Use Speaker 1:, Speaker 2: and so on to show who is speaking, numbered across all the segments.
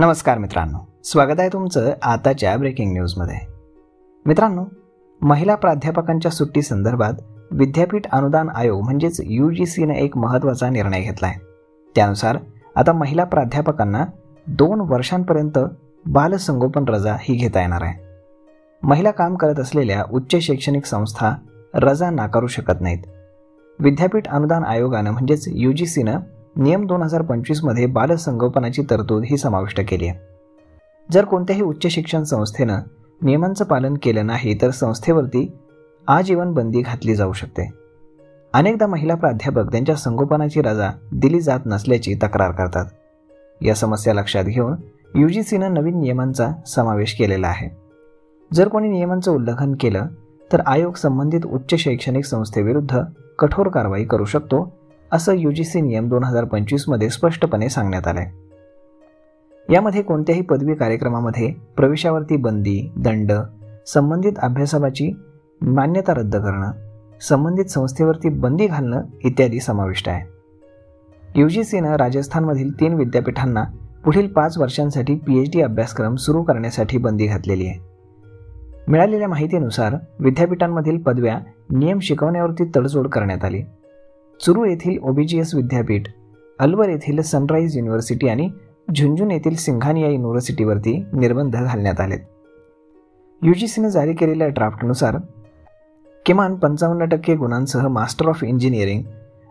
Speaker 1: नमस्कार मित्रांनो, स्वागत आहे तुमचं आताच्या ब्रेकिंग न्यूजमध्ये। मित्रांनो, महिला प्राध्यापकांच्या सुट्टी संदर्भात विद्यापीठ अनुदान आयोग म्हणजेच UGCने एक महत्त्वाचा निर्णय घेतलाय। त्यानुसार आता महिला प्राध्यापकांना 2 वर्षांपर्यंत बालसंगोपन रजा ही घेता येणार आहे। महिला काम करत असलेल्या उच्च शैक्षणिक संस्था रजा नाकारू शकत नाहीत। विद्यापीठ अनुदान आयोगानं म्हणजेच UGCनं नियम 2025 मध्ये बालसंगोपनाची तरतूद ही समाविष्ट केली आहे। जर कोणत्याही उच्च शिक्षण संस्थेनं नियमांचं पालन केलं नाही तर संस्थेवरती आजीवन बंदी घातली जाऊ शकते। अनेकदा महिला प्राध्यापक त्यांच्या संगोपनाची रजा दिली जात नसल्याची तक्रार करतात। या समस्या लक्षात घेऊन UGCनं नवीन नियमांचा समावेश केलेला आहे। जर कोणी नियमांचं उल्लंघन केलं तर आयोग संबंधित उच्च शैक्षणिक संस्थेविरुद्ध कठोर कारवाई करू शकतो, असं UGC नियम 2025 मध्ये स्पष्टपणे सांगण्यात आलंय। यामध्ये कोणत्याही पदवी कार्यक्रमामध्ये प्रवेशावरती बंदी, दंड, संबंधित अभ्यासक्रमाची मान्यता रद्द करणं, संबंधित संस्थेवरती बंदी घालणं इत्यादी समाविष्ट आहे। UGCनं राजस्थानमधील 3 विद्यापीठांना पुढील 5 वर्षांसाठी PhD अभ्यासक्रम सुरू करण्यासाठी बंदी घातलेली आहे। मिळालेल्या माहितीनुसार विद्यापीठांमधील पदव्या नियम शिकवण्यावरती तडजोड करण्यात आली। चुरू येथील OBGS विद्यापीठ, अलवर येथील सनराइज युनिव्हर्सिटी आणि झुंझुनू येथील सिंघानिया युनिव्हर्सिटीवरती निर्बंध घालण्यात आलेत। UGCने जारी केलेल्या ड्राफ्टनुसार किमान 55% गुणांसह मास्टर ऑफ इंजिनिअरिंग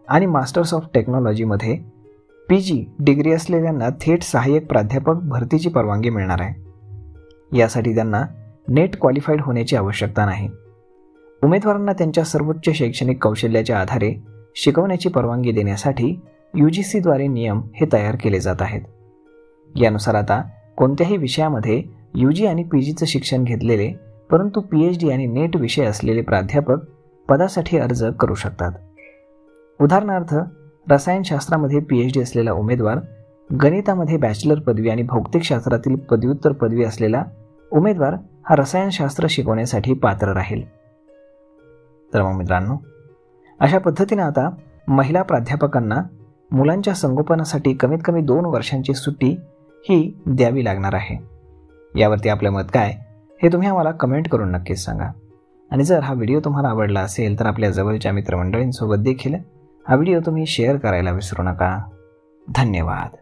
Speaker 1: आणि मास्टर्स ऑफ टेक्नॉलॉजीमध्ये PG डिग्री असलेल्यांना थेट सहाय्यक प्राध्यापक भरतीची परवानगी मिळणार आहे। यासाठी त्यांना नेट क्वालिफाईड होण्याची आवश्यकता नाही। उमेदवारांना त्यांच्या सर्वोच्च शैक्षणिक कौशल्याच्या आधारे शिकवण्याची परवानगी देण्यासाठी UGCद्वारे नियम हे तयार केले जात आहेत। यानुसार आता कोणत्याही विषयामध्ये UG आणि PGचं शिक्षण घेतलेले परंतु PhD आणि नेट विषय असलेले प्राध्यापक पदासाठी अर्ज करू शकतात। उदाहरणार्थ, रसायनशास्त्रामध्ये PhD असलेला उमेदवार, गणितामध्ये बॅचलर पदवी आणि भौतिकशास्त्रातील पदव्युत्तर पदवी असलेला उमेदवार हा रसायनशास्त्र शिकवण्यासाठी पात्र राहील। तर मग मित्रांनो, अशा पद्धतीने आता महिला प्राध्यापकांना मुलांच्या संगोपनासाठी कमीत कमी 2 वर्षांची सुट्टी ही द्यावी लागणार आहे। यावरती आपलं मत काय हे तुम्ही आम्हाला कमेंट करून नक्कीच सांगा। आणि जर हा व्हिडिओ तुम्हाला आवडला असेल तर आपल्या जवळच्या मित्रमंडळींसोबत देखील हा व्हिडिओ तुम्ही शेअर करायला विसरू नका। धन्यवाद।